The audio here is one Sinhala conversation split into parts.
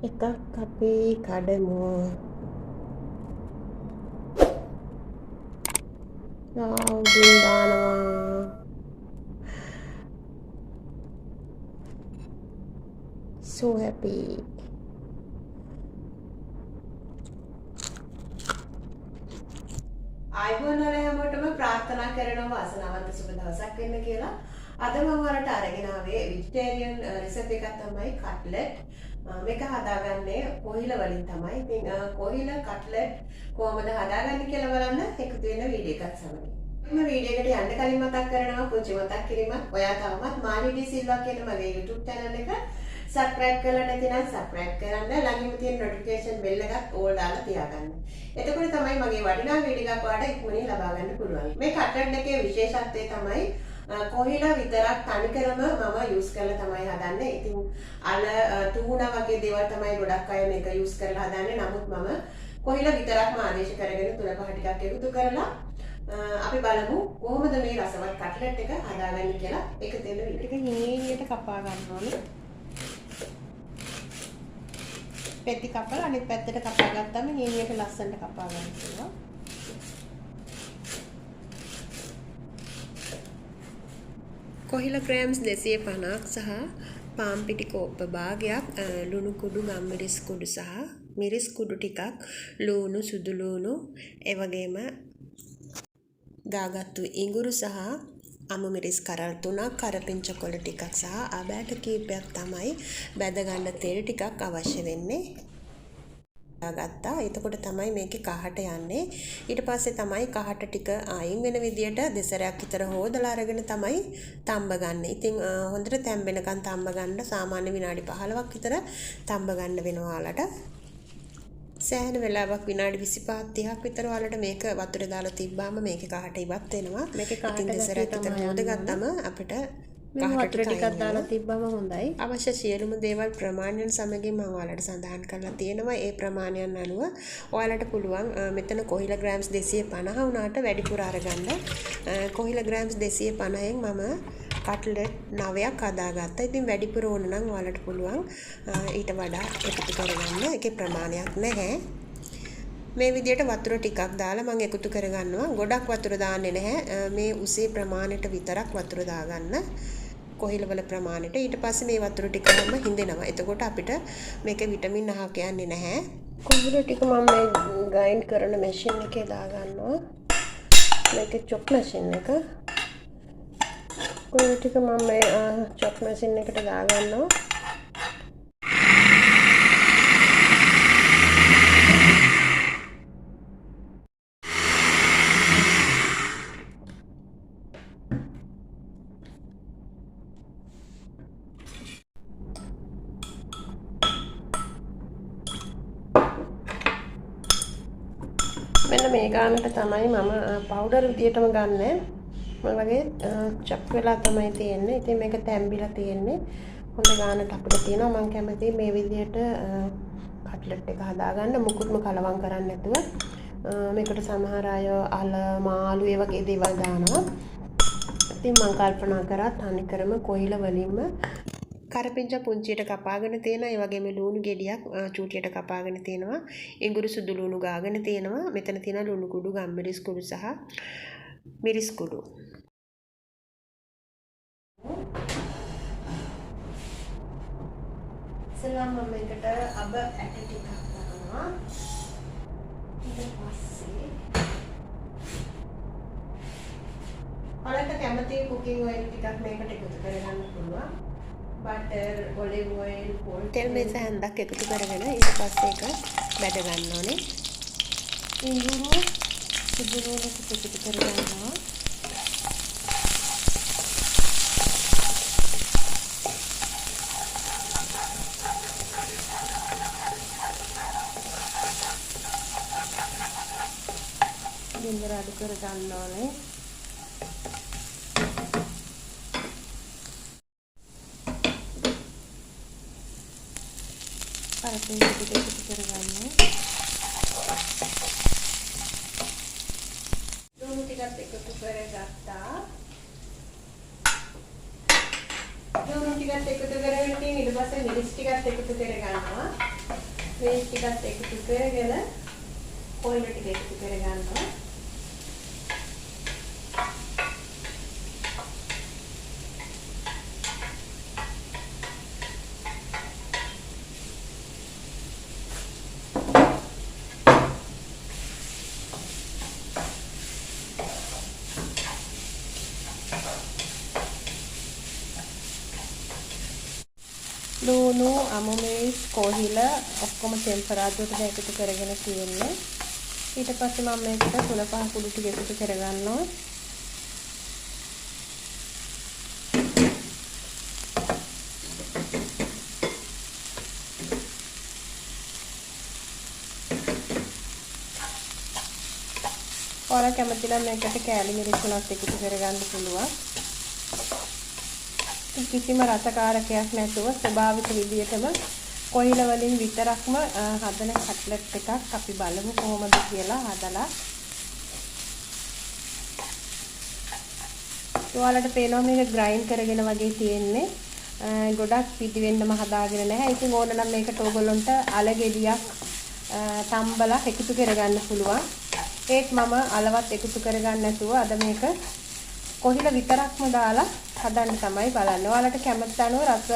එකක් අපි කඩමු. උඩින් දානවා. So happy. ආයුබෝවන් හැමෝටම ප්‍රාර්ථනා කරනවා වාසනාවන්ත සුබ දවසක් වෙන්න කියලා. අද මම ඔයාලට අරගෙන ආවේ වෙජිටේරියන් රෙසිපි එකක් තමයි කට්ලට්. මේක හදාගන්නේ කොහිල වලින් තමයි. ඉතින් කොහිල කට්ලට් කොහොමද හදාගන්නේ කියලා බලන්න එකතු වෙන වීඩියෝ එකක් සමග. මේ වීඩියෝ එකට යන්න කලින් මතක් කරනවා පුංචි මතක් කිරීමක්. ඔයා තවමත් මාලී සිල්වා කියන මගේ YouTube channel එක subscribe කරලා නැතිනම් subscribe කරන්න. ළඟින් තියෙන notification bell එකත් all දාලා තියාගන්න. එතකොට තමයි මගේ වටිනා වීඩියෝ එකක් ඔයාලට ඉක්මනින් ලබා ගන්න පුළුවන්. මේ කට්ලට් එකේ විශේෂත්වය තමයි කොහිලා විතරක් තනිකරම මම යූස් කරලා තමයි හදන්නේ. ඉතින් අල තුහුණා වගේ දේවල් තමයි ගොඩක් අය මේක යූස් කරලා හදන්නේ. නමුත් මම කොහිලා විතරක්ම ආදේශ කරගෙන තුන පහ ටිකක් එකතු කරලා අපි බලමු කොහොමද මේ රසවත් කට්ලට් එක හදාගන්නේ කියලා. ඒක දෙන්න වීඩියෝ එක හීනියට කපා ගන්න ඕනේ. පැති කපලා අනිත් පැත්තට කපා ගත්තම හීනියට ලස්සනට කපා ගන්න පුළුවන්. කොහිලා ග්‍රෑම්ස් 250ක් සහ පාන් පිටි කෝප්ප භාගයක්, ලුණු කුඩු, ගම්මිරිස් කුඩු සහ මිරිස් කුඩු ටිකක්, ලුණු, සුදු ලුණු, ඒ වගේම දාගත්තු ඉඟුරු සහ අමු මිරිස් කරල් 3ක්, කරපිංච කොළ ටිකක් සහ අබෑට කීපයක් තමයි බැද ගන්න තෙල් ටිකක් අවශ්‍ය වෙන්නේ. ගත්තා. එතකොට තමයි මේකේ කහට යන්නේ. ඊට පස්සේ තමයි කහට ටික අයින් වෙන විදියට දෙසරයක් විතර හොදලා අරගෙන තමයි තම්බ ගන්න. ඉතින් හොඳට තැම්බෙනකන් තම්බ ගන්න. සාමාන්‍ය විනාඩි 15ක් විතර තම්බ ගන්න වෙනවා ඔයාලට. සෑහෙන වෙලාවක් විනාඩි 25 30ක් විතර ඔයාලට මේක වතුරේ දාලා තිබ්බාම මේකේ කහට ඉවත් වෙනවා. මේකේ කහට දෙසරයක් විතර හොදගත්තම අපිට වතුර ටිකක් දාලා තිබ්බම හොඳයි. අවශ්‍ය සියලුම දේවල් ප්‍රමාණයන් සමගින් මම ඔයාලට සඳහන් කරලා තියෙනවා. ඒ ප්‍රමාණයන් අනුව ඔයාලට පුළුවන් මෙතන කොහිලා ග්‍රෑම්ස් 250 වුණාට වැඩිපුර අරගන්න. කොහිලා ග්‍රෑම්ස් 250න් මම කට්ලට් 9ක් හදාගත්තා. ඉතින් වැඩිපුර ඕන නම් ඔයාලට පුළුවන් ඊට වඩා එකතු කරගන්න. ඒකේ ප්‍රමාණයක් නැහැ. මේ විදියට වතුර ටිකක් දාලා මම එකතු කරගන්නවා. ගොඩක් වතුර දාන්නේ නැහැ. මේ උසේ ප්‍රමාණයට විතරක් වතුර දාගන්න. කොහිල වල ප්‍රමාණයට. ඊට පස්සේ මේ වතුර ටිකම හිඳෙනවා. එතකොට අපිට මේකේ විටමින් අහක යන්නේ නැහැ. කොහිල ටික මම මේ ග්‍රයින්ඩ් කරන මැෂින් එකේ දාගන්නවා. මේකේ චොප් මැෂින් එක. කොහිල ටික මම මේ චොප් මැෂින් එකට දාගන්නවා. මෙන්න මේ ගානට තමයි මම පවුඩර් විදියටම ගන්නෙ. මම වගේ චොප් වෙලා තමයි තියෙන්නේ. ඉතින් මේක තැම්බිලා තියෙන්නේ. හොඳ ගානට අපිට තියෙනවා. මම කැමති මේ විදියට කට්ලට් එක හදාගන්න මුකුත්ම කලවම් කරන්නේ නැතුව. මේකට සමහර අය අල, මාළු ඒ වගේ දේවල් දානවා. ඉතින් මම කල්පනා කරා තනිකරම කොහිල වලින්ම කරපිංච පුංචියට කපාගෙන තියෙනවා. ඒ වගේම ලුණු ගෙඩියක් චූටියට කපාගෙන තියෙනවා. ඉඟුරු සුදු ලුණු ගාගෙන තියෙනවා. මෙතන තියෙන ලුණු කුඩු, ගම්මිරිස් කුඩු සහ මිරිස් කුඩු. ඉතින් මම මේකට අබ ඇට ටිකක් දානවා. ඊට පස්සේ ඔයාලට කැමති කුකින් ඔයිල් ටිකක් මේකට එකතු කරගන්න පුළුවන්. butter, olive oil, තෙල් මේස හැන්දක් එකතු කරගෙන ඊට පස්සේ ඒක බැද ගන්න ඕනේ. ඉඟුරු සුදු ලුණු එකතු කරගන්නවා. ගින්දර අඩු කර ගන්න ඕනේ. කරපිංච ටික එකතු කරගන්න. ලුණු ටිකත් එකතු කරගත්තා. ලුණු ටිකත් එකතු කරගෙන ඊට පස්සේ මිරිස් ටිකත් එකතු කරගන්නවා. මේ ටිකත් එකතු කරගෙන කොහිල ටික එකතු කරගන්නවා. ලුණු අමුමේස් කොහිල ඔක්කොම ටෙම්පරාදුරට එකතු කරගෙන තියෙන්නේ. ඊට පස්සේ මම මේකට 3-5 කුඩු ටික එකතු කරගන්නවා. ඔයාලා කැමති නම් මේකට කෑලි මිරිස් උනත් එකතු කරගන්න පුළුවන්. කිසිම රසකාරකයක් නැතුව ස්වභාවික විදියටම කොහිල වලින් විතරක්ම හදන කට්ලට් එකක් අපි බලමු කොහොමද කියලා හදලා. ඔයාලට පේනවා මේක ග්‍රයින්ඩ් කරගෙන වගේ තියෙන්නේ. ගොඩක් පිටි වෙන්නම හදාගෙන නැහැ. ඉතින් ඕන නම් මේකට ඕගොල්ලන්ට අලගෙඩියක් තම්බලා එකතු කරගන්න පුළුවන්. ඒත් මම අලවත් එකතු කරගන්න නැතුව අද මේක කොහිල විතරක්ම දාලා හදන්න තමයි බලන්නේ. ඔයාලට කැමති අනුව රස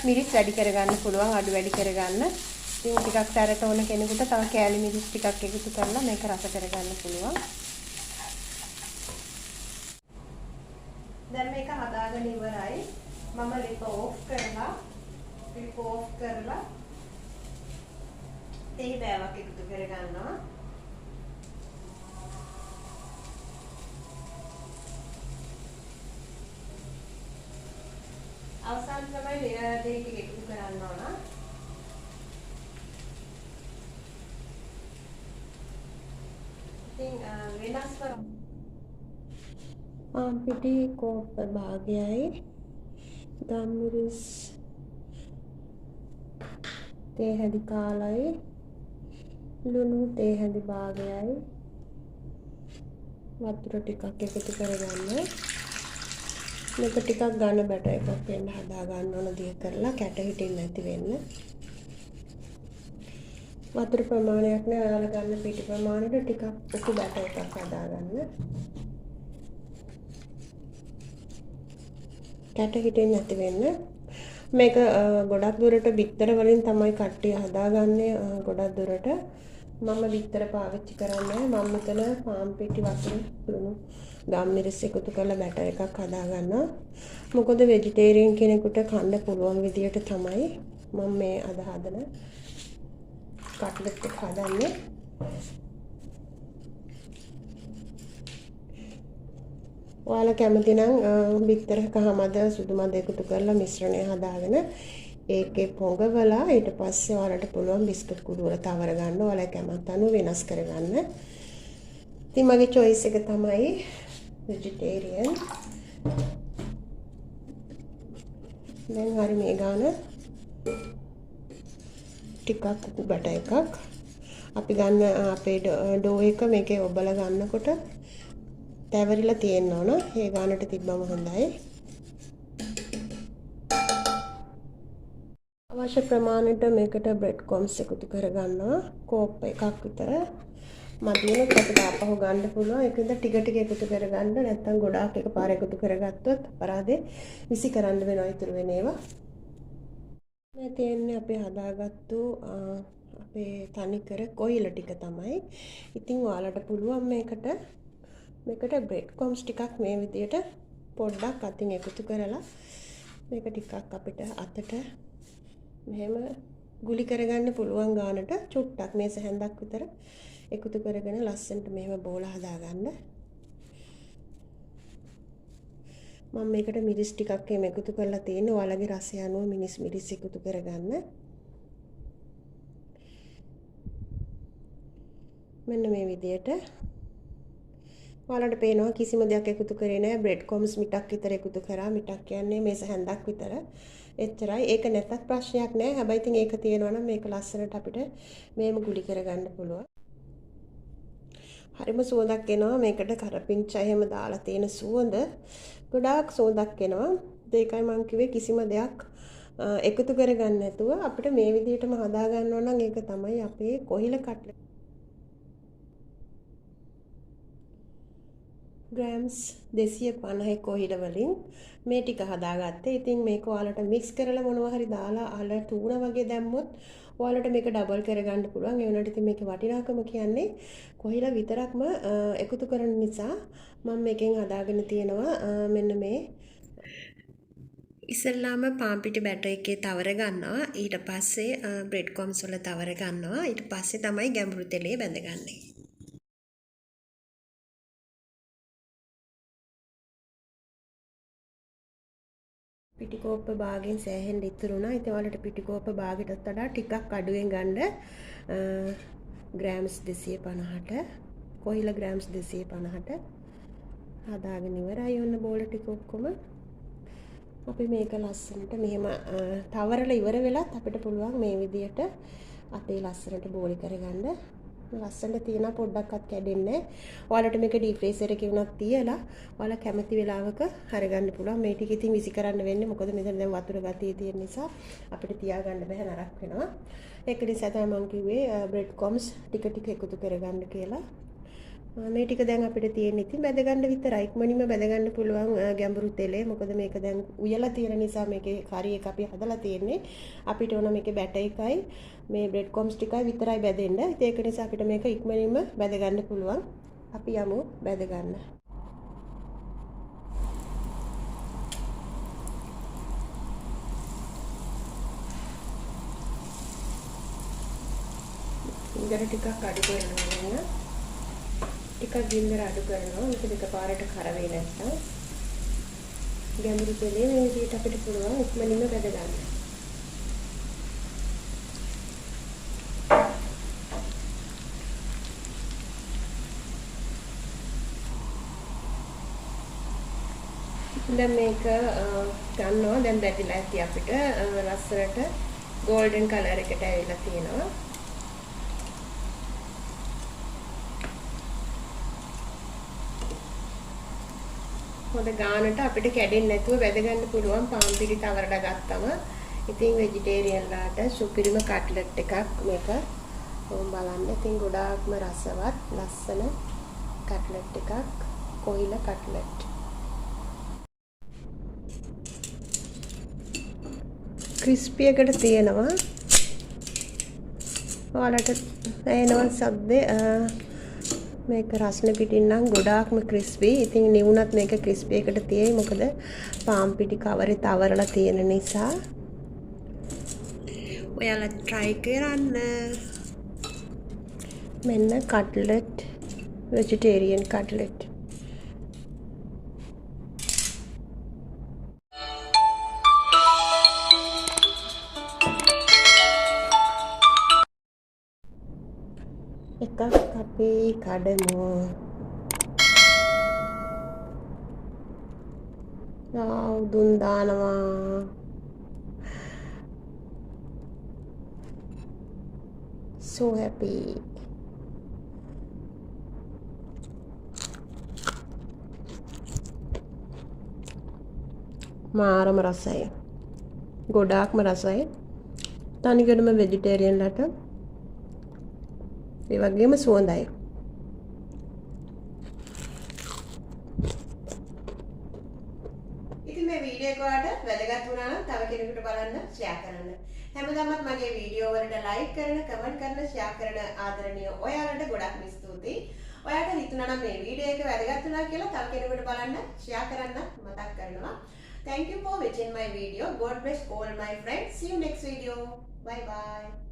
මිරිස් වැඩි කරගන්න පුළුවන්, අඩු වැඩි කරගන්න. ඉතින් ටිකක් සැරට ඕන කෙනෙකුට තව කෑලි මිරිස් ටිකක් එකතු කරලා මේක රස කරගන්න පුළුවන්. දැන් මේක හදාගෙන ඉවරයි. මම ලිප ඕෆ් කරලා තේ බෑවක් එකතු කරගන්නවා. අවසන් තමයි දෙය ටික එකතු කරන්න ඕන. ඉතින් වෙනස්ව පිටි කෝප්ප භාගයයි ගම්මිරිස් තේ හැඳි කාලයි ලුණු තේ හැඳි භාගයයි වතුර ටිකක් එකතු කරගන්න. මේක ටිකක් ගන්න බැටර් එකක් වෙන්න හදා ගන්න ඕන දිය කරලා කැට හිටින්න නැති වෙන්න. වතුර ප්‍රමාණයක් නෑ ඔයාලා ගන්න පිටි ප්‍රමාණයට ටිකක් උකු බැටර් එකක් හදා ගන්න. කැට හිටින්න නැති වෙන්න. මේක ගොඩක් දුරට බිත්තර වලින් තමයි කට්ටිය හදාගන්නේ. ගොඩක් දුරට මම බිත්තර පාවිච්චි කරන්නේ. මම මෙතන පාන් පිටි වතුර ලුණු ගම්මිරිස් එකතු කරලා බැටර් එකක් හදා ගන්නවා. මොකද වෙජිටේරියන් කෙනෙකුට කන්න පුළුවන් විදියට තමයි මම මේ අද හදන කට්ලට් එක හදන්නේ. ඔයාලා කැමති නම් බිත්තර කහමද සුදු මද එකතු කරලා මිශ්‍රණය හදාගෙන ඒකේ පොඟවලා ඊට පස්සේ ඔයාලට පුළුවන් බිස්කට් කුඩු වල තවර ගන්න. ඔයාලා කැමති අනුව වෙනස් කරගන්න. ඉතින් මගේ choice එක තමයි vegetarian. දැන් හරි මේ ගාන ටිකක් උකු බැටර් එකක් අපි ගන්න අපේ ඩෝ එක මේකේ ඔබලා ගන්නකොට තැවරිලා තියෙන්න ඕන. ඒ ගානට තිබ්බම හොඳයි. අවශ්‍ය ප්‍රමාණයට මේකට බ්‍රෙඩ් කොම්ස් එකතු කරගන්නවා. කෝප් එකක් විතර. මදිනොත් අපිට ආපහු ගන්න පුළුවන්. ඒකෙන්ද ටික ටික එකතු කරගන්න. නැත්නම් ගොඩාක් එකපාර එකතු කරගත්තොත් අපරාදේ විසි කරන්න වෙනවා ඉතුරු වෙන ඒවා. මේ තියෙන්නේ අපි හදාගත්තු අපේ තනිකර කොහිල ටික තමයි. ඉතින් ඔයාලට පුළුවන් මේකට බ්‍රෙඩ් කොම්ස් ටිකක් මේ විදියට පොඩ්ඩක් අතින් එකතු කරලා මේක ටිකක් අපිට අතට මෙහෙම ගුලි කරගන්න පුළුවන් ගානට චුට්ටක් මේස හැන්දක් විතර එකතු කරගෙන ලස්සනට මෙහෙම බෝලා හදාගන්න. මම මේකට මිරිස් ටිකක් එහෙම එකතු කරලා තියෙනවා. ඔයාලගේ රසය අනුව මිරිස් එකතු කරගන්න. මෙන්න මේ විදියට ඔයාලට පේනවා කිසිම දෙයක් එකතු කරේ නැහැ. බ්‍රෙඩ් කොම්ස් මිටක් විතර එකතු කරා. මිටක් කියන්නේ මේස හැන්දක් විතර. එච්චරයි. ඒක නැතත් ප්‍රශ්නයක් නැහැ. හැබැයි ඉතින් ඒක තියෙනවා නම් මේක ලස්සනට අපිට මේම ගුලි කරගන්න පුළුවන්. හරිම සුවඳක් එනවා. මේකට කරපිංචා එහෙම දාලා තියෙන සුවඳ ගොඩාක් සුවඳක් එනවා. ඒකයි මම කිව්වේ කිසිම දෙයක් එකතු කරගන්න නැතුව අපිට මේ විදිහටම හදා ගන්නවා නම් ඒක තමයි අපේ කොහිල කට්ලට්. grams 250 කොහිල වලින් මේ ටික හදාගත්තේ. ඉතින් මේක ඔයාලට මික්ස් කරලා මොනවා හරි දාලා අහල තූණ වගේ දැම්මොත් ඔයාලට මේක ඩබල් කරගන්න පුළුවන්. ඒ වුණාට ඉතින් මේකේ වටිනාකම කියන්නේ කොහිල විතරක්ම එකතු කරන නිසා මම මේකෙන් හදාගෙන තියෙනවා මෙන්න මේ ඉස්සෙල්ලාම පාන් පිටි බැටර් එකේ තවර ගන්නවා. ඊට පස්සේ බ්‍රෙඩ් කොම්ස් වල තවර ගන්නවා. ඊට පස්සේ තමයි ගැඹුරු තෙලේ බැඳගන්නේ. පිටිකෝප්ප භාගයෙන් සෑහෙන්න ඉතුරු වුණා. ඉතින් ඔයාලට පිටිකෝප්ප භාගයටත් වඩා ටිකක් අඩුවෙන් ගන්න grams 250ට කොහිල grams 250ට හදාගෙන ඉවරයි. ඔන්න බෝල ටික ඔක්කොම අපි මේක ලස්සනට මෙහෙම තවරලා ඉවර වෙලත් අපිට පුළුවන් මේ විදියට අතේ ලස්සනට බෝලි කරගන්න. ලස්සනට තියෙන පොඩ්ඩක්වත් කැඩෙන්නේ නැහැ. ඔයාලට මේක ඩීප් ෆ්‍රීසර් එකේ වුණත් තියලා ඔයාලා කැමති වෙලාවක හරගන්න පුළුවන්. මේ ටික ඉතින් විසි කරන්න වෙන්නේ මොකද මෙතන දැන් වතුර ගතිය තියෙන නිසා අපිට තියාගන්න බෑ, නරක් වෙනවා. ඒක නිසා තමයි මම කිව්වේ බ්‍රෙඩ් කොම්ස් ටික ටික එකතු කරගන්න කියලා. මේ ටික දැන් අපිට තියෙන්නේ ඉතින් බැදගන්න විතරයි. ඉක්මනින්ම බැදගන්න පුළුවන් ගැඹුරු තෙලේ. මොකද මේක දැන් උයලා තියෙන නිසා මේකේ කරි එක අපි හදලා තියෙන්නේ. අපිට ඕන මේකේ බැටර් එකයි මේ බ්‍රෙඩ් කොම්ස් ටිකයි විතරයි බැදෙන්න. ඉතින් ඒක නිසා අපිට මේක ඉක්මනින්ම බැදගන්න පුළුවන්. අපි යමු බැදගන්න. ඉතින් ටිකක් අඩු කරනවා. ටිකක් ගින්නර අඩු කරනවා. මේක දෙකපාරට කරවේ නැත්තම් ගැඹුරු තෙලේ මේ විදිහට අපිට පුළුවන් ඉක්මනින්ම බැද ගන්න. දැන් මේක ගන්නවා. දැන් බැදිලා ඇති අපිට ලස්සනට golden color එකට ඇවිල්ලා තියෙනවා. හොඳ ගානට අපිට කැඩෙන්නේ නැතුව වැදගන්න පුළුවන් පාන් පිටි තවරලා ගත්තම. ඉතින් වෙජිටේරියන්ලාට සුපිරිම කට්ලට් එකක් මේක. බලන්න. ඉතින් ගොඩාක්ම රසවත් ලස්සන කට්ලට් එකක් කොහිල කට්ලට්. ක්‍රිස්පි එකට තියෙනවා. ඔයාලට එනවා සද්දේ මේක රස්න පිටින් නම් ගොඩාක්ම ක්‍රිස්පි. ඉතින් නිවුණත් මේක ක්‍රිස්පි එකට තියෙයි. මොකද පාන් පිටි කවරේ තවරලා තියෙන නිසා. ඔයාලා try කරන්න. මෙන්න කට්ලට් vegetarian කට්ලට්. එකක් අපි කඩමු. දුන් දානවා. So happy. මාරම රසයි. ගොඩාක්ම රසයි. තනිකරම වෙජිටේරියන්ලට ඒ වගේම සුවඳයි. ඉතින් මේ වීඩියෝ එක ඔයාලට වැදගත් වුණා නම් තව කෙනෙකුට බලන්න ෂෙයා කරන්න. හැමදාමත් මගේ වීඩියෝ වලට ලයික් කරන, කමෙන්ට් කරන, ෂෙයා කරන ආදරණීය ඔයාලට ගොඩක් ස්තුතියි. ඔයාලට හිතුණා නම් මේ වීඩියෝ එක වැදගත් වුණා කියලා තව කෙනෙකුට බලන්න ෂෙයා කරන්න මතක් කරනවා. Thank you for watching my video. God bless all my friends. See you next video. Bye bye.